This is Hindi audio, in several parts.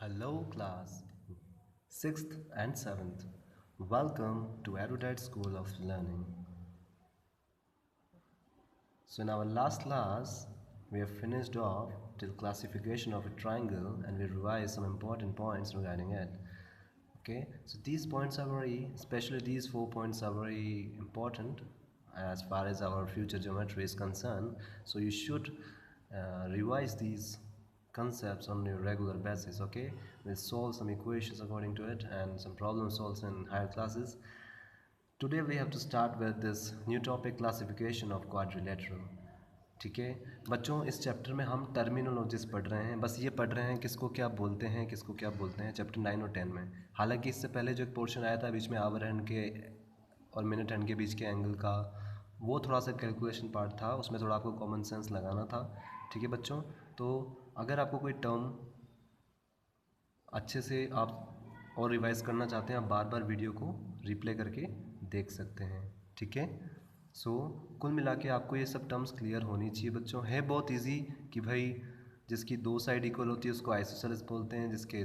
Hello class 6th and 7th. Welcome to Erudite School of Learning. So in our last class we have finished off till classification of a triangle and we revised some important points regarding it. Okay, so these points are especially these 4 points are very important as far as our future geometry is concerned. So you should revise these concepts on a regular basis. Okay, we'll solve some equations according to it and some problem solves in higher classes. Today we have to start with this new topic, classification of quadrilateral. ठीक है बच्चों, इस चैप्टर में हम टर्मिनोलॉजीज पढ़ रहे हैं, बस ये पढ़ रहे हैं किसको क्या बोलते हैं, किसको क्या बोलते हैं, चैप्टर 9 और 10 में। हालांकि इससे पहले जो एक पोर्शन आया था बीच में आवर हैंड के और मिनट हैंड के बीच के एंगल का, वो थोड़ा सा कैलकुलेशन पार्ट था, उसमें थोड़ा आपको कॉमन सेंस लगाना था। ठीक है बच्चों, तो अगर आपको कोई टर्म अच्छे से आप और रिवाइज करना चाहते हैं, आप बार बार वीडियो को रिप्ले करके देख सकते हैं। ठीक है, सो कुल मिला के आपको ये सब टर्म्स क्लियर होनी चाहिए बच्चों। है बहुत इजी कि भाई जिसकी दो साइड इक्वल होती है उसको आइसोसेलेस बोलते हैं, जिसके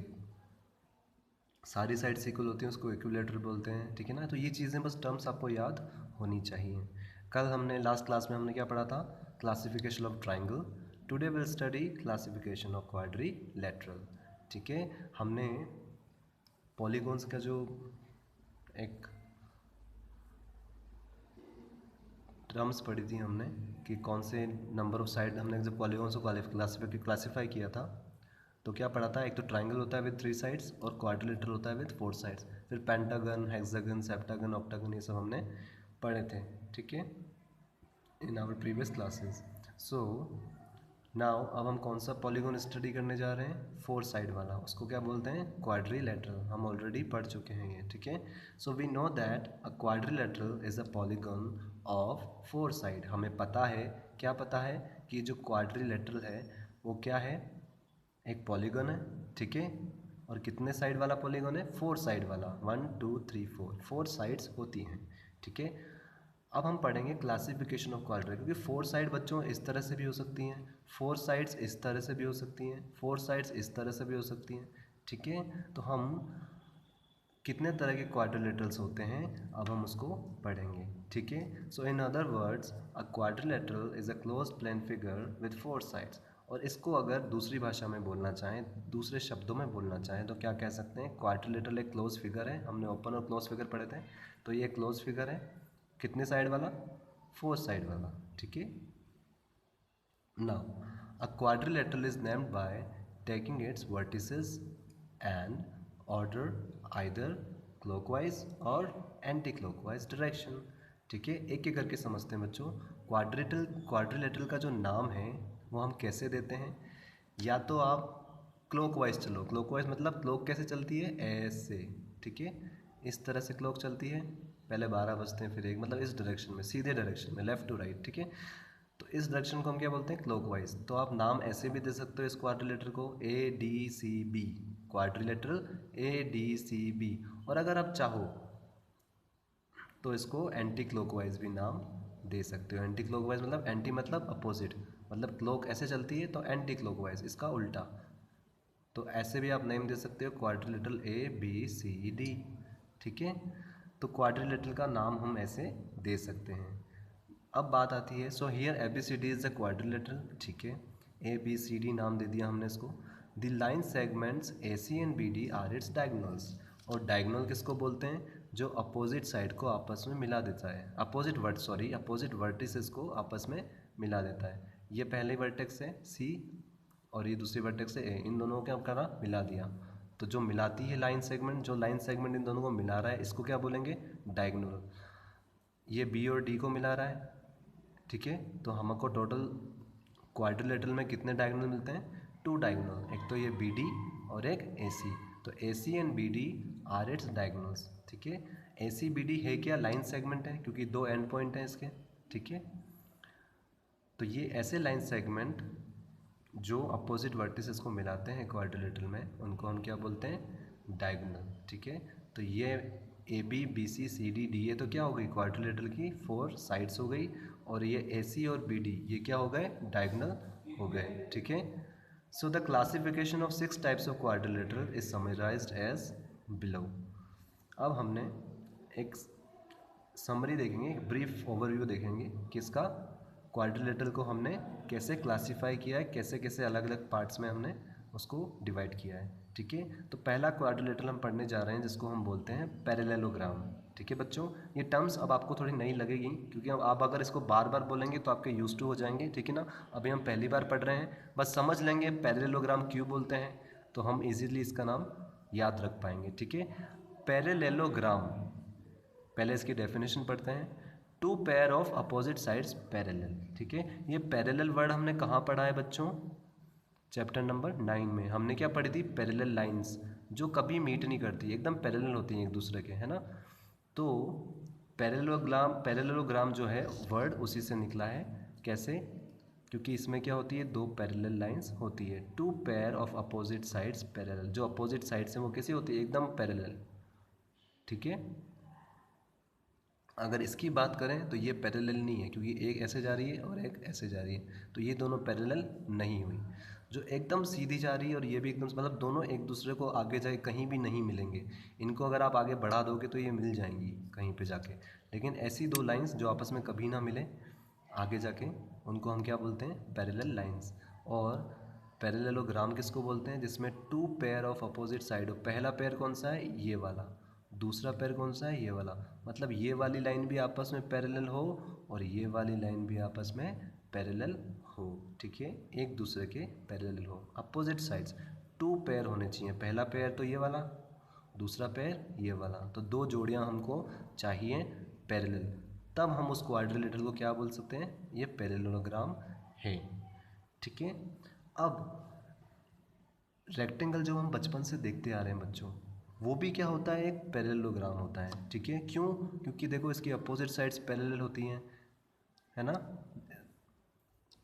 सारी साइड्स इक्वल होती हैं उसको इक्विलेटरल बोलते हैं। ठीक है ना, तो ये चीज़ें बस टर्म्स आपको याद होनी चाहिए। कल हमने लास्ट क्लास में हमने क्या पढ़ा था, classification of triangle. Today will study classification of quadrilateral. ठीक है, हमने पॉलीगॉन्स का जो एक टर्म्स पढ़ी थी हमने कि कौन से नंबर ऑफ साइड, हमने जब पॉलीगॉन्स को क्लासीफाई किया था तो क्या पढ़ा था, एक तो ट्राइंगल होता है विद 3 साइड्स और क्वाड्रिलेटरल होता है विद 4 साइड्स, फिर पेंटागन, हेक्सागन, सेप्टागन, ऑक्टागन, ये सब हमने पढ़े थे। ठीक है, in our previous classes. So now अब हम कौन सा पॉलीगॉन स्टडी करने जा रहे हैं, 4 साइड वाला, उसको क्या बोलते हैं, क्वाड्रिलेटरल। हम ऑलरेडी पढ़ चुके हैं ये। ठीक है, so we know that a quadrilateral is a polygon of 4 side. हमें पता है, क्या पता है कि जो क्वाड्रिलेटरल है वो क्या है, एक पॉलीगॉन है। ठीक है, और कितने साइड वाला पॉलीगॉन है, 4 साइड वाला, 1 2 3 4 साइड्स होती हैं। ठीक है, अब हम पढ़ेंगे क्लासिफिकेशन ऑफ क्वाड्रिलेटरल, क्योंकि 4 साइड बच्चों इस तरह से भी हो सकती हैं, 4 साइड्स इस तरह से भी हो सकती हैं, 4 साइड्स इस तरह से भी हो सकती हैं। ठीक है, तो हम कितने तरह के क्वाड्रिलेटरल्स होते हैं अब हम उसको पढ़ेंगे। ठीक है, so in other words a quadrilateral is a close plane figure with 4 sides. और इसको अगर दूसरी भाषा में बोलना चाहें, दूसरे शब्दों में बोलना चाहें तो क्या कह सकते हैं, क्वाड्रिलेटरल एक क्लोज फिगर है। हमने ओपन और क्लोज फिगर पढ़े थे, तो ये क्लोज फिगर है, कितने साइड वाला, 4 साइड वाला। ठीक है, now a quadrilateral is named by taking it's vertices and order either clockwise और एंटी क्लॉकवाइज डायरेक्शन। ठीक है, एक एक करके समझते हैं बच्चों। क्वाड्रिलेटरल का जो नाम है वो हम कैसे देते हैं, या तो आप क्लॉकवाइज चलो, क्लॉकवाइज मतलब क्लॉक कैसे चलती है, ऐसे। ठीक है, इस तरह से क्लॉक चलती है, पहले 12 बजते हैं फिर 1, मतलब इस डायरेक्शन में, सीधे डायरेक्शन में, लेफ्ट टू राइट। ठीक है, तो इस डायरेक्शन को हम क्या बोलते हैं, क्लॉकवाइज। तो आप नाम ऐसे भी दे सकते हो इस क्वाड्रिलेटरल को, ADCB, क्वाड्रिलेटरल ADCB। और अगर आप चाहो तो इसको एंटी क्लॉकवाइज भी नाम दे सकते हो। एंटी क्लॉकवाइज मतलब, एंटी मतलब अपोजिट, मतलब क्लॉक ऐसे चलती है तो एंटी क्लॉकवाइज इसका उल्टा, तो ऐसे भी आप नेम दे सकते हो, क्वाड्रिलेटरल ABCD। ठीक है, तो क्वाड्रिलेटरल का नाम हम ऐसे दे सकते हैं। अब बात आती है, so here ABCD is the quadrilateral. ठीक है, ABCD नाम दे दिया हमने इसको। The line segments AC and BD are its diagonals. और डायगोनल किसको बोलते हैं, जो अपोजिट साइड को आपस में मिला देता है, अपोजिट वर्टिसेस को आपस में मिला देता है। ये पहले वर्टेक्स है C और ये दूसरी वर्टेक्स है A, इन दोनों को क्या करा, मिला दिया। तो जो मिलाती है लाइन सेगमेंट, जो लाइन सेगमेंट इन दोनों को मिला रहा है, इसको क्या बोलेंगे, डायगोनल। ये B और D को मिला रहा है। ठीक है, तो हमको टोटल क्वाड्रिलेटरल में कितने डायगोनल मिलते हैं, 2 डायगोनल, एक तो ये BD और एक AC। तो AC and BD are its diagonals. ठीक है, AC BD है क्या, लाइन सेगमेंट है, क्योंकि 2 एंड पॉइंट हैं इसके। ठीक है, तो ये ऐसे लाइन सेगमेंट जो अपोजिट वर्टिसेस को मिलाते हैं क्वाड्रिलेटरल में, उनको हम क्या बोलते हैं, डायगोनल। ठीक है, तो ये ABBCCD ये तो क्या हो गई, क्वाड्रिलेटरल की 4 साइड्स हो गई, और ये AC और BD ये क्या हो गए, डायगोनल हो गए। ठीक है, So the classification of 6 types of quadrilateral is summarized as below. अब हमने एक समरी देखेंगे, एक ब्रीफ ओवरव्यू देखेंगे कि इसका क्वाड्रिलेटरल को हमने कैसे क्लासीफाई किया है, कैसे कैसे अलग अलग पार्ट्स में हमने उसको डिवाइड किया है। ठीक है, तो पहला क्वाड्रिलेटरल हम पढ़ने जा रहे हैं जिसको हम बोलते हैं पैरेललोग्राम। ठीक है बच्चों, ये टर्म्स अब आपको थोड़ी नई लगेगी क्योंकि अब आप अगर इसको बार बार बोलेंगे तो आपके यूज टू हो जाएंगे। ठीक है ना, अभी हम पहली बार पढ़ रहे हैं, बस समझ लेंगे पैरेललोग्राम क्यों बोलते हैं तो हम इजीली इसका नाम याद रख पाएंगे। ठीक है, पैरेललोग्राम, पहले इसकी डेफिनेशन पढ़ते हैं। Two pair of opposite sides parallel. ठीक है, ये पैरेलल वर्ड हमने कहाँ पढ़ा है बच्चों? चैप्टर नंबर 9 में हमने क्या पढ़ी थी? पैरेलल लाइंस जो कभी मीट नहीं करती, एकदम पैरेलल होती हैं एक दूसरे के, है ना। तो पैरेललोग्राम जो है वर्ड उसी से निकला है। कैसे? क्योंकि इसमें क्या होती है, दो पैरेलल लाइंस होती है। Two pair of opposite sides parallel, जो अपोजिट साइड्स हैं वो कैसी होती है? एकदम पैरेलल। ठीक है, अगर इसकी बात करें तो ये पैरेलल नहीं है क्योंकि एक ऐसे जा रही है और एक ऐसे जा रही है, तो ये दोनों पैरेलल नहीं हुई। जो एकदम सीधी जा रही है और ये भी एकदम, मतलब दोनों एक दूसरे को आगे जाए कहीं भी नहीं मिलेंगे। इनको अगर आप आगे बढ़ा दोगे तो ये मिल जाएंगी कहीं पे जाके, लेकिन ऐसी दो लाइंस जो आपस में कभी ना मिले आगे जाके, उनको हम क्या बोलते हैं? Parallel lines. और पैरेललोग्राम किसको बोलते हैं? जिसमें two pair of opposite side हो। पहला पेयर कौन सा है? ये वाला। दूसरा पैर कौन सा है? ये वाला। मतलब ये वाली लाइन भी आपस में पैरेलल हो और ये वाली लाइन भी आपस में पैरेलल हो। ठीक है, एक दूसरे के पैरेलल हो, अपोजिट साइड्स। टू पेयर होने चाहिए, पहला पेयर तो ये वाला, दूसरा पेयर ये वाला, तो दो जोड़ियां हमको चाहिए पैरेलल, तब हम उस क्वाड्रिलेटरल को क्या बोल सकते हैं? ये पैरेललोग्राम है। ठीक है, अब रेक्टेंगल जो हम बचपन से देखते आ रहे हैं बच्चों, वो भी क्या होता है? एक पैरेललोग्राम होता है। ठीक है, क्यों? क्योंकि देखो इसकी अपोजिट साइड्स पैरेलल होती हैं, है ना।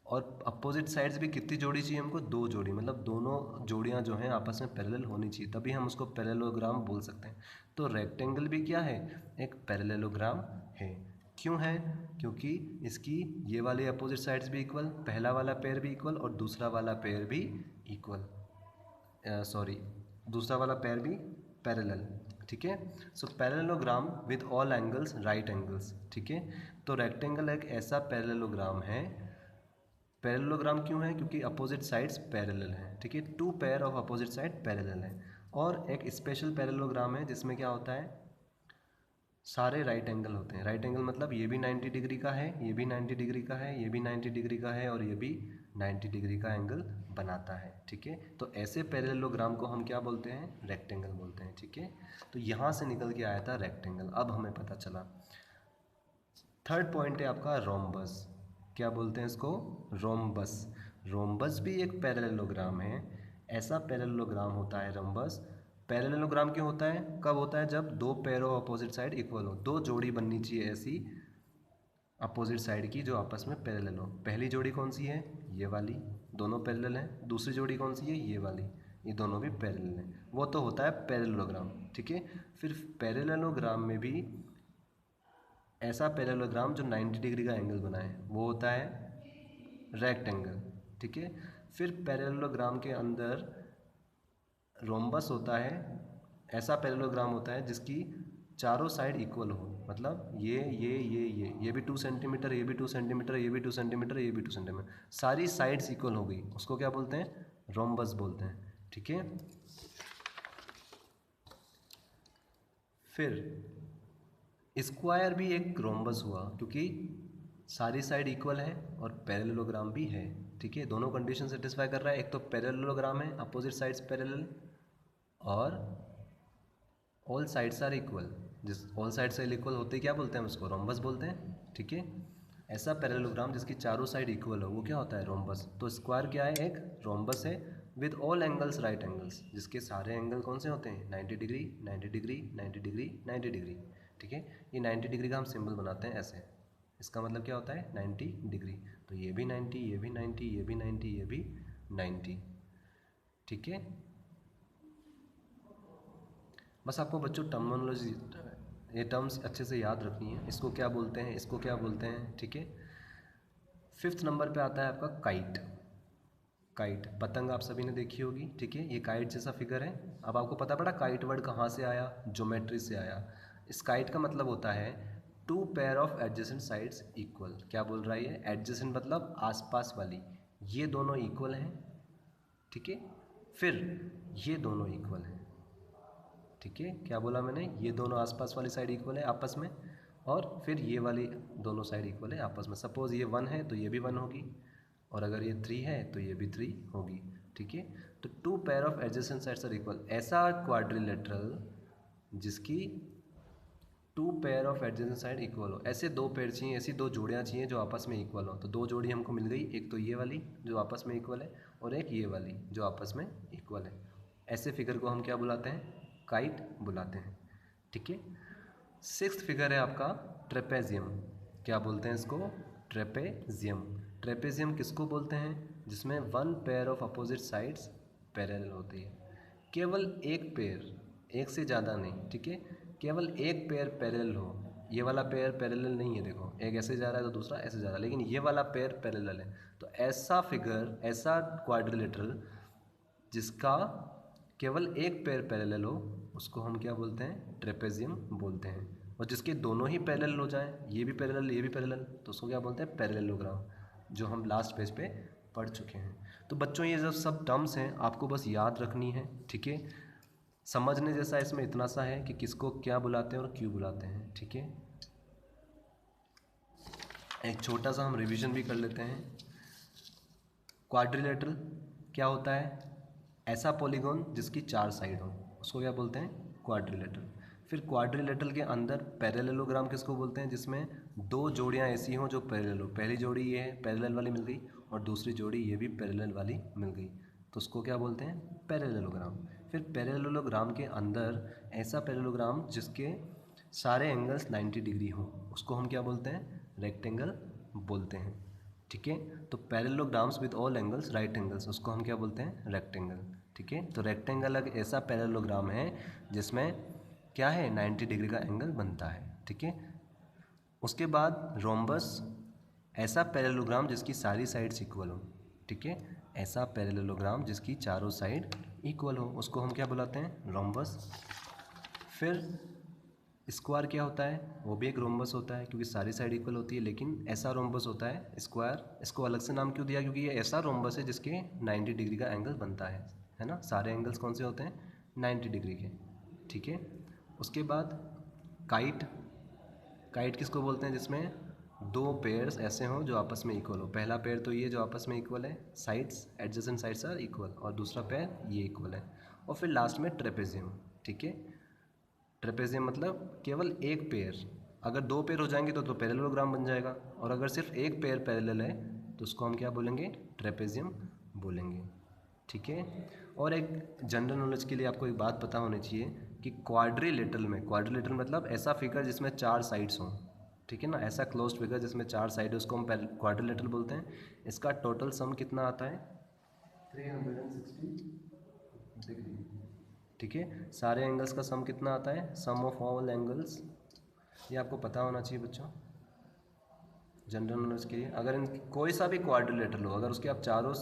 और अपोजिट साइड्स भी कितनी जोड़ी चाहिए हमको? दो जोड़ी, मतलब दोनों जोड़ियां जो हैं आपस में पैरेलल होनी चाहिए, तभी हम उसको पैरेललोग्राम बोल सकते हैं। तो रेक्टेंगल भी क्या है? एक पैरेललोग्राम है। क्यों है? क्योंकि इसकी ये वाले अपोजिट साइड्स भी इक्वल, पहला वाला पेयर भी इक्वल और दूसरा वाला पेयर भी इक्वल, दूसरा वाला पेयर भी पैरेलल। ठीक है, so parallelogram with all angles right angles. ठीक है, तो रेक्टेंगल एक ऐसा पैरेललोग्राम है। पैरेललोग्राम क्यों है? क्योंकि अपोजिट साइड्स पैरेलल हैं। ठीक है, two pair of opposite side parallel हैं। और एक स्पेशल पैरेललोग्राम है जिसमें क्या होता है? सारे राइट एंगल होते हैं। राइट एंगल मतलब ये भी 90 डिग्री का है, ये भी 90 डिग्री का है, ये भी 90 डिग्री का है और ये भी 90 डिग्री का एंगल बनाता है। ठीक है, तो ऐसे पैरेललोग्राम को हम क्या बोलते हैं? रेक्टेंगल बोलते हैं। ठीक है, तो यहाँ से निकल के आया था रेक्टेंगल, अब हमें पता चला। थर्ड पॉइंट है आपका रोम्बस। क्या बोलते हैं इसको? रोम्बस। रोम्बस भी एक पैरेललोग्राम है। ऐसा पैरेललोग्राम होता है रोम्बस। पैरेललोग्राम क्यों होता है? कब होता है? जब दो pair of opposite side equal हो, दो जोड़ी बननी चाहिए ऐसी अपोजिट साइड की जो आपस में पैरेलल हो। पहली जोड़ी कौन सी है? ये वाली, दोनों पैरेलल हैं। दूसरी जोड़ी कौन सी है? ये वाली, ये दोनों भी पैरेलल हैं। वो तो होता है पैरेललोग्राम। ठीक है, फिर पैरेललोग्राम में भी ऐसा पैरेललोग्राम जो 90 डिग्री का एंगल बनाए, वो होता है रेक्टेंगल। ठीक है, फिर पैरेललोग्राम के अंदर रोम्बस होता है। ऐसा पैरेललोग्राम होता है जिसकी चारों साइड इक्वल हो, मतलब ये भी 2 सेंटीमीटर, ये भी 2 सेंटीमीटर, ये भी 2 सेंटीमीटर, ये भी 2 सेंटीमीटर, सारी साइड्स इक्वल हो गई, उसको क्या बोलते हैं? रोम्बस बोलते हैं। ठीक है, फिर स्क्वायर भी एक रोम्बस हुआ क्योंकि सारी साइड इक्वल है और पैरेललोग्राम भी है। ठीक है, दोनों कंडीशन सेटिस्फाई कर रहा है। एक तो पैरेललोग्राम है, अपोजिट साइड्स पैरेलल, और ऑल साइड्स आर इक्वल। जिस ऑल साइड्स इक्वल होते क्या बोलते हैं? उसको रोम्बस बोलते हैं। ठीक है, ऐसा पैरेललोग्राम जिसकी चारों साइड इक्वल हो वो क्या होता है? रोम्बस। तो स्क्वायर क्या है? एक रोम्बस है with all angles right angles, जिसके सारे एंगल कौन से होते हैं? 90 डिग्री, 90 डिग्री, 90 डिग्री, 90 डिग्री। ठीक है, ये 90 डिग्री का हम सिंबल बनाते हैं ऐसे, इसका मतलब क्या होता है? 90 डिग्री। तो ये भी 90, ये भी 90, ये भी 90, ये भी 90। ठीक है, बस आपको बच्चों टर्मिनोलॉजी, ये टर्म्स अच्छे से याद रखनी है। इसको क्या बोलते हैं, इसको क्या बोलते हैं। ठीक है, 5th नंबर पे आता है आपका काइट। काइट, पतंग आप सभी ने देखी होगी, ठीक है, ये काइट जैसा फिगर है। अब आपको पता पड़ा काइट वर्ड कहाँ से आया, ज्योमेट्री से आया। इस काइट का मतलब होता है two pair of adjacent sides equal. क्या बोल रहा है ये, एडजेसेंट मतलब आसपास वाली, ये दोनों इक्वल हैं, ठीक है, फिर ये दोनों इक्वल हैं, ठीक है, क्या बोला मैंने, ये दोनों आसपास वाली साइड इक्वल है आपस में, और फिर ये वाली दोनों साइड इक्वल है आपस में। सपोज ये 1 है तो ये भी 1 होगी, और अगर ये 3 है तो ये भी 3 होगी, ठीक है। तो two pair of adjacent sides are equal, ऐसा क्वाड्रिलेटरल जिसकी two pair of adjacent side equal हो, ऐसे दो पेयर चाहिए, ऐसी दो जोड़ियाँ चाहिए जो आपस में इक्वल हो। तो दो जोड़ी हमको मिल गई, एक तो ये वाली जो आपस में इक्वल है, और एक ये वाली जो आपस में इक्वल है। ऐसे फिगर को हम क्या बुलाते हैं, काइट बुलाते हैं, ठीक है। सिक्स्थ फिगर है आपका ट्रेपेजियम। क्या बोलते हैं इसको, ट्रेपेजियम। ट्रेपेजियम किसको बोलते हैं, जिसमें one pair of opposite sides parallel होती है। केवल एक पेयर, एक से ज़्यादा नहीं, ठीक है, केवल एक पेयर पैरेलल हो। ये वाला पेयर पैरेलल नहीं है, देखो एक ऐसे जा रहा है तो दूसरा ऐसे जा रहा है, लेकिन ये वाला पेयर पैरेलल है। तो ऐसा फिगर, ऐसा क्वाड्रिलेटरल जिसका केवल एक पेयर पैरेलल हो, उसको हम क्या बोलते हैं, ट्रेपेजियम बोलते हैं। और जिसके दोनों ही पैरेलल हो जाएं, ये भी पैरेलल ये भी पैरेलल, तो उसको क्या बोलते हैं, पैरेललोग्राम, जो हम लास्ट पेज पे पढ़ चुके हैं। तो बच्चों ये जब सब टर्म्स हैं आपको बस याद रखनी है, ठीक है। समझने जैसा इसमें इतना सा है कि किसको क्या बुलाते हैं और क्यों बुलाते हैं, ठीक है। एक छोटा सा हम रिवीजन भी कर लेते हैं। क्वाड्रिलेटरल क्या होता है, ऐसा पॉलीगॉन जिसकी 4 साइड हो, उसको क्या बोलते हैं, क्वाड्रिलेटरल। फिर क्वाड्रिलेटरल के अंदर पैरेललोग्राम किसको बोलते हैं, जिसमें दो जोड़ियां ऐसी हों जो पैरेलल हो। पहली जोड़ी ये है, पैरेलल वाली मिल गई, और दूसरी जोड़ी ये भी पैरेलल वाली मिल गई, तो उसको क्या बोलते हैं, पैरेललोग्राम। फिर पैरेललोग्राम के अंदर ऐसा पैरेललोग्राम जिसके सारे एंगल्स 90 डिग्री हों, उसको हम क्या बोलते हैं, रेक्टेंगल बोलते हैं, ठीक है। तो parallelograms with all angles right angles, उसको हम क्या बोलते हैं, रेक्टेंगल, ठीक है। तो रेक्टेंगल एक ऐसा पैरेललोग्राम है जिसमें क्या है, 90 डिग्री का एंगल बनता है, ठीक है। उसके बाद रोम्बस, ऐसा पैरेललोग्राम जिसकी सारी साइड्स इक्वल हो, ठीक है, ऐसा पैरेललोग्राम जिसकी चारों साइड इक्वल हो, उसको हम क्या बुलाते हैं, रोम्बस। फिर स्क्वायर क्या होता है, वो भी एक रोम्बस होता है, क्योंकि सारी साइड इक्वल होती है, लेकिन ऐसा रोम्बस होता है स्क्वायर। इसको अलग से नाम क्यों दिया, क्योंकि ये ऐसा रोम्बस है जिसके 90 डिग्री का एंगल बनता है ना। सारे एंगल्स कौन से होते हैं, 90 डिग्री के, ठीक है। उसके बाद काइट, काइट किसको बोलते हैं, जिसमें दो पेयर्स ऐसे हों जो आपस में इक्वल हो। पहला पेयर तो ये जो आपस में इक्वल है, sides adjacent sides are equal, और दूसरा पेयर ये इक्वल है। और फिर लास्ट में ट्रेपेजियम, ठीक है। ट्रेपेजियम मतलब केवल एक पेयर, अगर दो पेयर हो जाएंगे तो पैरेललोग्राम बन जाएगा, और अगर सिर्फ एक पेयर पैरेलल है तो उसको हम क्या बोलेंगे, ट्रेपेजियम बोलेंगे, ठीक है। और एक जनरल नॉलेज के लिए आपको एक बात पता होनी चाहिए कि क्वाड्रिलेटरल में, क्वाड्रिलेटरल मतलब ऐसा फिगर जिसमें 4 साइड्स हों, ठीक है ना, ऐसा क्लोज्ड फिगर जिसमें 4 साइड है, उसको हम क्वाड्रिलेटरल बोलते हैं। इसका टोटल सम कितना आता है, 360 डिग्री, ठीक है। सारे एंगल्स का सम कितना आता है, सम ऑफ ऑल एंगल्स, ये आपको पता होना चाहिए बच्चों जनरल नॉलेज के लिए। अगर इन कोई सा भी क्वाड्रिलेटरल हो, अगर उसके आप चारों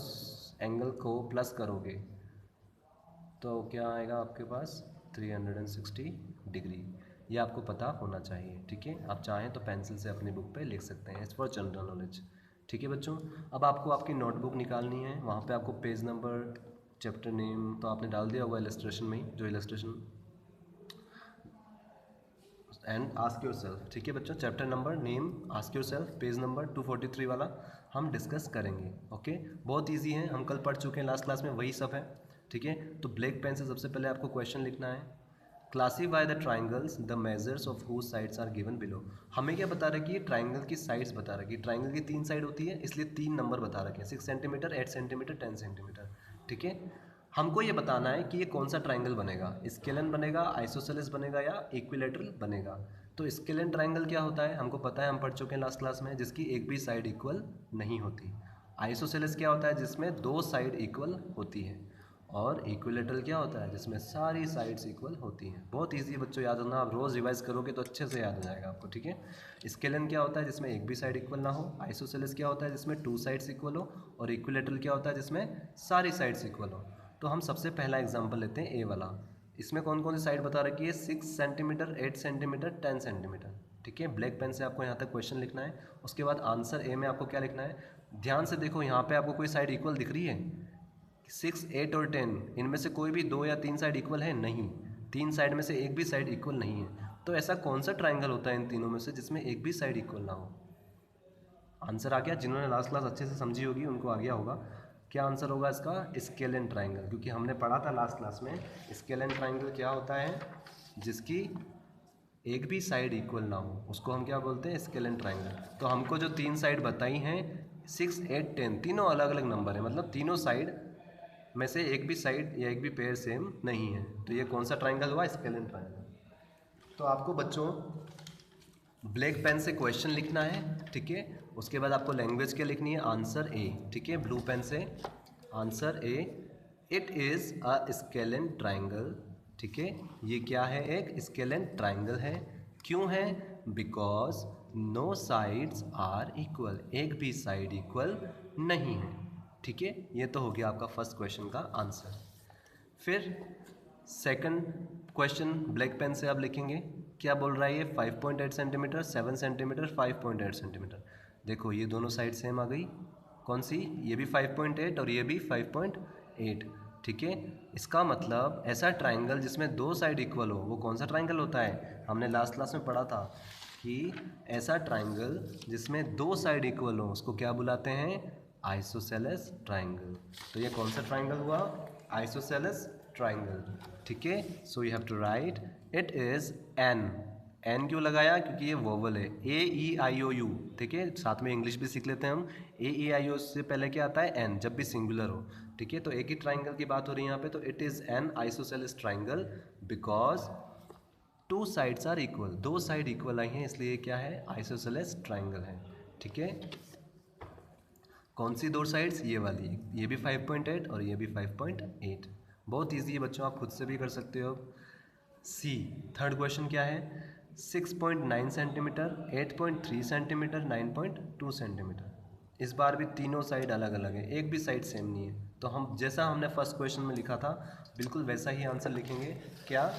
एंगल को प्लस करोगे तो क्या आएगा आपके पास, 360 डिग्री। ये आपको पता होना चाहिए, ठीक है। आप चाहें तो पेंसिल से अपनी बुक पे लिख सकते हैं, इट्स फॉर जनरल नॉलेज, ठीक है बच्चों। अब आपको आपकी नोटबुक निकालनी है, वहाँ पे आपको पेज नंबर, चैप्टर नेम तो आपने डाल दिया होगा इलस्ट्रेशन में ही, जो इलस्ट्रेशन, एंड आस्क योरसेल्फ, ठीक है बच्चों। Chapter number, name, ask yourself, page number 243 वाला हम डिस्कस करेंगे, ओके। बहुत इजी है, हम कल पढ़ चुके हैं लास्ट क्लास में, वही सब है, ठीक है। तो ब्लैक पेन से सबसे पहले आपको क्वेश्चन लिखना है, classify the triangles the measures of whose sides are given below. हमें क्या बता रहा है कि ये ट्राइंगल की साइड्स बता रहा है, कि ट्राइंगल की 3 साइड होती है, इसलिए 3 नंबर बता रखे हैं, 6 सेंटीमीटर, 8 सेंटीमीटर, 10 सेंटीमीटर, ठीक है। हमको ये बताना है कि ये कौन सा ट्राइंगल बनेगा, स्केलन बनेगा, आइसोसेलेस बनेगा, या इक्विलेटरल बनेगा। तो स्केलन ट्राइंगल क्या होता है, हमको पता है, हम पढ़ चुके हैं लास्ट क्लास में, जिसकी एक भी साइड इक्वल नहीं होती। आइसोसेलेस क्या होता है, जिसमें 2 साइड इक्वल होती है। और इक्विलेटरल क्या होता है, जिसमें सारी साइड्स इक्वल होती हैं। बहुत इजी है बच्चों, याद रखना, आप रोज़ रिवाइज करोगे तो अच्छे से याद हो जाएगा आपको, ठीक है। स्केलन क्या होता है, जिसमें एक भी साइड इक्वल ना हो। आइसोसेलेस क्या होता है, जिसमें टू साइड्स इक्वल हो। और इक्विलेटरल क्या होता है, जिसमें सारी साइड्स इक्वल हो। तो हम सबसे पहला एग्जाम्पल लेते हैं ए वाला। इसमें कौन कौन सी साइड बता रखी है, 6 सेंटीमीटर, 8 सेंटीमीटर, 10 सेंटीमीटर, ठीक है। ब्लैक पेन से आपको यहाँ तक क्वेश्चन लिखना है। उसके बाद आंसर ए में आपको क्या लिखना है, ध्यान से देखो यहाँ पे आपको कोई साइड इक्वल दिख रही है, 6, 8 और 10, इनमें से कोई भी 2 या 3 साइड इक्वल है, नहीं। 3 साइड में से एक भी साइड इक्वल नहीं है। तो ऐसा कौन सा ट्राइंगल होता है इन तीनों में से जिसमें एक भी साइड इक्वल ना हो। आंसर आ गया, जिन्होंने लास्ट क्लास अच्छे से समझी होगी उनको आ गया होगा। क्या आंसर होगा इसका, स्केलन ट्राइंगल, क्योंकि हमने पढ़ा था लास्ट क्लास में स्केलन ट्राइंगल क्या होता है, जिसकी एक भी साइड इक्वल ना हो, उसको हम क्या बोलते हैं, स्केलन ट्राइंगल। तो हमको जो 3 साइड बताई हैं 6, 8, 10, तीनों अलग अलग नंबर है, मतलब तीनों साइड में से एक भी साइड या एक भी पेयर सेम नहीं है। तो ये कौन सा ट्राइंगल हुआ, स्केलन ट्राइंगल। तो आपको बच्चों ब्लैक पेन से क्वेश्चन लिखना है, ठीक है। उसके बाद आपको लैंग्वेज क्या लिखनी है, आंसर ए, ठीक है। ब्लू पेन से answer A, it is a scalene triangle, ठीक है। ये क्या है, एक स्केलन ट्राइंगल है। क्यों है, because no sides are equal, एक भी साइड इक्वल नहीं है, ठीक है। ये तो हो गया आपका फर्स्ट क्वेश्चन का आंसर। फिर सेकंड क्वेश्चन ब्लैक पेन से आप लिखेंगे, क्या बोल रहा है ये, 5.8 सेंटीमीटर, 7 सेंटीमीटर, 5.8 सेंटीमीटर। देखो ये दोनों साइड सेम आ गई, कौन सी, ये भी 5.8 और ये भी 5.8, ठीक है। इसका मतलब ऐसा ट्राइंगल जिसमें दो साइड इक्वल हो, वो कौन सा ट्राइंगल होता है, हमने लास्ट क्लास में पढ़ा था कि ऐसा ट्राइंगल जिसमें दो साइड इक्वल हो उसको क्या बुलाते हैं, आइसोसेलेस ट्राइंगल। तो ये कौन सा ट्राइंगल हुआ, आइसोसेलेस ट्राइंगल, ठीक है। So you have to write it is an. An क्यों लगाया, क्योंकि ये वोवल है, ए ई आई ओ यू, ठीक है। साथ में इंग्लिश भी सीख लेते हैं हम। ए ई आई ओ से पहले क्या आता है, एन, जब भी सिंगुलर हो, ठीक है। तो एक ही ट्राइंगल की बात हो रही है यहाँ पे, तो it is an isosceles triangle because two sides are equal, दो साइड इक्वल आई हैं, इसलिए क्या है, आइसोसेलेस ट्राइंगल है, ठीक है। कौन सी दो साइड्स, ये वाली, ये भी 5.8 और ये भी 5.8। बहुत ईजी है बच्चों, आप खुद से भी कर सकते हो। सी, थर्ड क्वेश्चन क्या है, 6.9 सेंटीमीटर, 8.3 सेंटीमीटर, 9.2 सेंटीमीटर। इस बार भी तीनों साइड अलग अलग है, एक भी साइड सेम नहीं है। तो हम जैसा हमने फर्स्ट क्वेश्चन में लिखा था बिल्कुल वैसा ही आंसर लिखेंगे। क्या,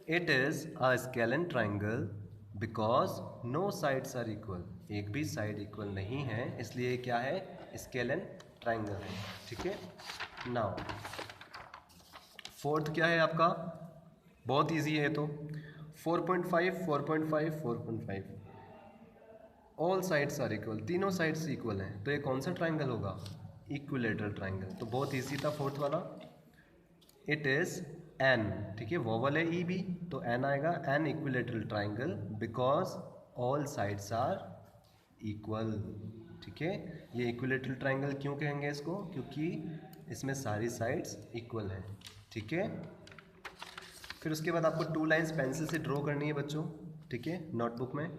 it is a scalene triangle because no sides are equal, एक भी साइड इक्वल नहीं है, इसलिए क्या है, स्केलन ट्राइंगल है, ठीक है। नाउ फोर्थ क्या है आपका, बहुत इजी है तो 4.5, 4.5, 4.5, ऑल साइड्स आर इक्वल, तीनों साइड्स इक्वल हैं, तो ये कौन सा ट्राइंगल होगा, इक्विलेटरल ट्राइंगल। तो बहुत इजी था फोर्थ वाला, इट इज एन, ठीक है, वोवल है ई भी, तो एन आएगा, an equilateral triangle because all sides are equal, ठीक है। ये इक्विलेटरल ट्राइंगल क्यों कहेंगे इसको, क्योंकि इसमें सारी साइड्स इक्वल हैं, ठीक है। फिर उसके बाद आपको 2 लाइन्स पेंसिल से ड्रॉ करनी है बच्चों, ठीक है, नोटबुक में।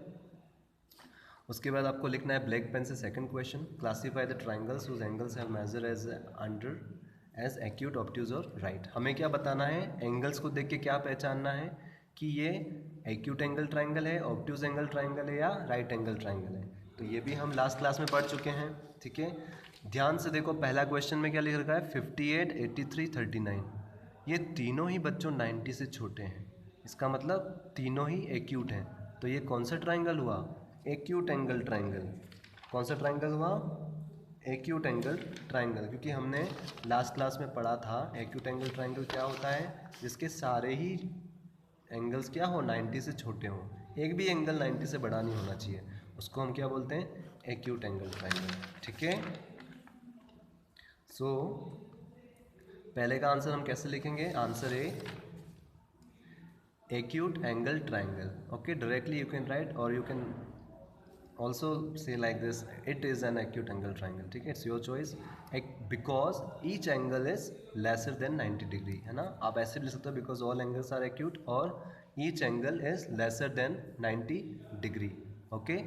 उसके बाद आपको लिखना है ब्लैक पेन से second question, classify the triangles whose angles have measure as under as acute, obtuse और राइट। हमें क्या बताना है, एंगल्स को देख के क्या पहचानना है कि ये एक्यूट एंगल ट्राइंगल है, ऑब्ट्यूज एंगल ट्राइंगल है या राइट एंगल ट्राइंगल है। तो ये भी हम लास्ट क्लास में पढ़ चुके हैं, ठीक है। ध्यान से देखो, पहला क्वेश्चन में क्या लिख रखा है, 58, 83, 39, ये तीनों ही बच्चों 90 से छोटे हैं, इसका मतलब तीनों ही एक्यूट हैं। तो ये कौन सा ट्राइंगल हुआ, एक्यूट एंगल ट्राइंगल। कौन सा ट्राइंगल हुआ, एक्यूट एंगल ट्राइंगल, क्योंकि हमने लास्ट क्लास में पढ़ा था एक्यूट एंगल ट्राइंगल क्या होता है, जिसके सारे ही एंगल्स क्या हो, 90 से छोटे हों, एक भी एंगल 90 से बड़ा नहीं होना चाहिए, उसको हम क्या बोलते हैं, एक्यूट एंगल ट्राइंगल, ठीक है। सो पहले का आंसर हम कैसे लिखेंगे, answer A, acute angle triangle, okay, directly you can write or you can also say like this, it is an acute angle triangle, ठीक है, it's your choice, because each angle is lesser than 90 degree, है ना। आप ऐसे भी लिख सकते हो because all angles are acute और each angle is lesser than 90 degree, okay।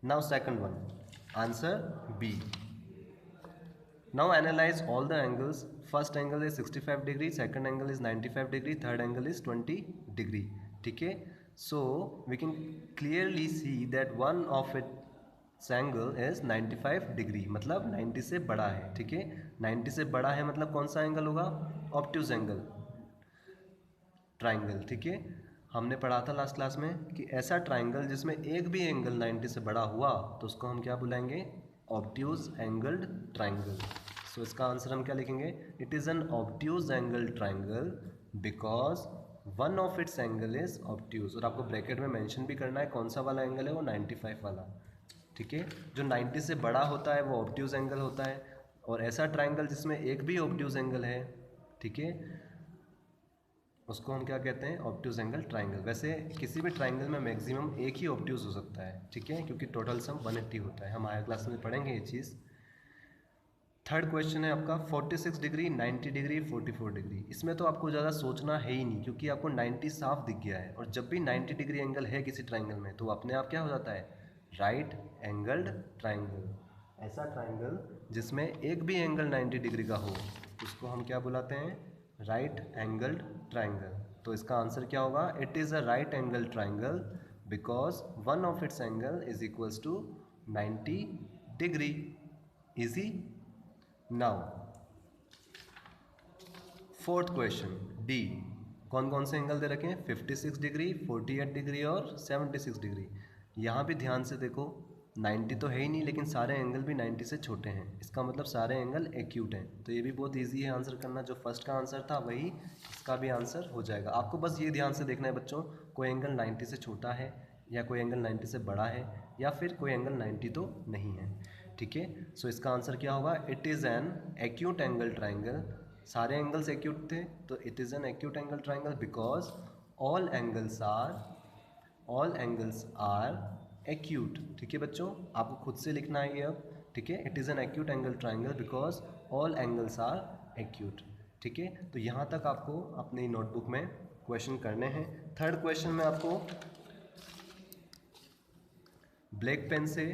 now second one, answer B, now analyze all the angles first angle is 65 degree, second angle is 95 degree, third angle is 20 degree. ठीक है, so we can clearly see that one of its angle is 95 degree, मतलब 90 से बड़ा है. ठीक है, 90 से बड़ा है मतलब कौन सा एंगल होगा? Obtuse angle, triangle. ठीक है, हमने पढ़ा था लास्ट क्लास में कि ऐसा ट्राइंगल जिसमें एक भी एंगल 90 से बड़ा हुआ तो उसको हम क्या बुलाएंगे? Obtuse angled triangle. सो इसका आंसर हम क्या लिखेंगे? It is N obtuse angle triangle because one of its angle is obtuse. और आपको ब्रैकेट में मेंशन भी करना है कौन सा वाला एंगल है, वो 95 वाला. ठीक है, जो 90 से बड़ा होता है वो ऑब्ट्यूज एंगल होता है, और ऐसा ट्राइंगल जिसमें एक भी ऑब्ट्यूज एंगल है, ठीक है, उसको हम क्या कहते हैं? Obtuse angle triangle. वैसे किसी भी ट्राइंगल में मैक्सिमम एक ही ऑब्ट्यूज हो सकता है. ठीक है, क्योंकि टोटल सम 180 होता है. हम हायर क्लास में पढ़ेंगे ये चीज़. थर्ड क्वेश्चन है आपका 46 डिग्री, 90 डिग्री, 44 डिग्री. इसमें तो आपको ज़्यादा सोचना है ही नहीं क्योंकि आपको 90 साफ दिख गया है, और जब भी 90 डिग्री एंगल है किसी ट्राइंगल में तो अपने आप क्या हो जाता है? Right angled triangle. ऐसा ट्राइंगल जिसमें एक भी एंगल 90 डिग्री का हो उसको हम क्या बुलाते हैं? Right angled triangle. तो इसका आंसर क्या होगा? It is a right angle triangle because one of its angle is equals to 90 degree. Easy. Now fourth question D. कौन कौन से एंगल दे रखे हैं? 56 डिग्री, 48 डिग्री और 76 डिग्री. यहाँ भी ध्यान से देखो, 90 तो है ही नहीं लेकिन सारे एंगल भी 90 से छोटे हैं. इसका मतलब सारे एंगल एक्यूट हैं. तो ये भी बहुत इजी है आंसर करना. जो फर्स्ट का आंसर था वही इसका भी आंसर हो जाएगा. आपको बस ये ध्यान से देखना है बच्चों, कोई एंगल 90 से छोटा है या कोई एंगल 90 से बड़ा है या फिर कोई एंगल 90 तो नहीं है. ठीक है, सो इसका आंसर क्या होगा? It is an acute angle triangle. सारे एंगल्स एक्यूट थे तो it is an acute angle triangle because all angles are acute. ठीक है बच्चों, आपको खुद से लिखना है ये अब. ठीक है, it is an acute angle triangle because all angles are acute. ठीक है, तो यहाँ तक आपको अपनी नोटबुक में क्वेश्चन करने हैं. थर्ड क्वेश्चन में आपको ब्लैक पेन से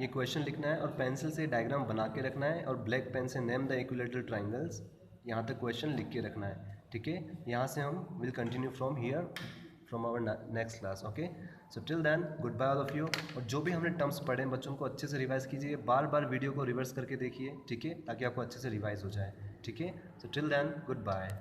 ये क्वेश्चन लिखना है और पेंसिल से डायग्राम बना के रखना है, और ब्लैक पेन से नेम द इक्विलेटरल ट्राइंगल्स. यहाँ तक क्वेश्चन लिख के रखना है. ठीक है, यहाँ से हम will continue from here from our next class. Okay, so till then good bye all of you. और जो भी हमने टर्म्स पढ़े बच्चों को अच्छे से रिवाइज कीजिए. बार बार वीडियो को रिवर्स करके देखिए. ठीक है, ताकि आपको अच्छे से रिवाइज हो जाए. ठीक है, so till then good bye.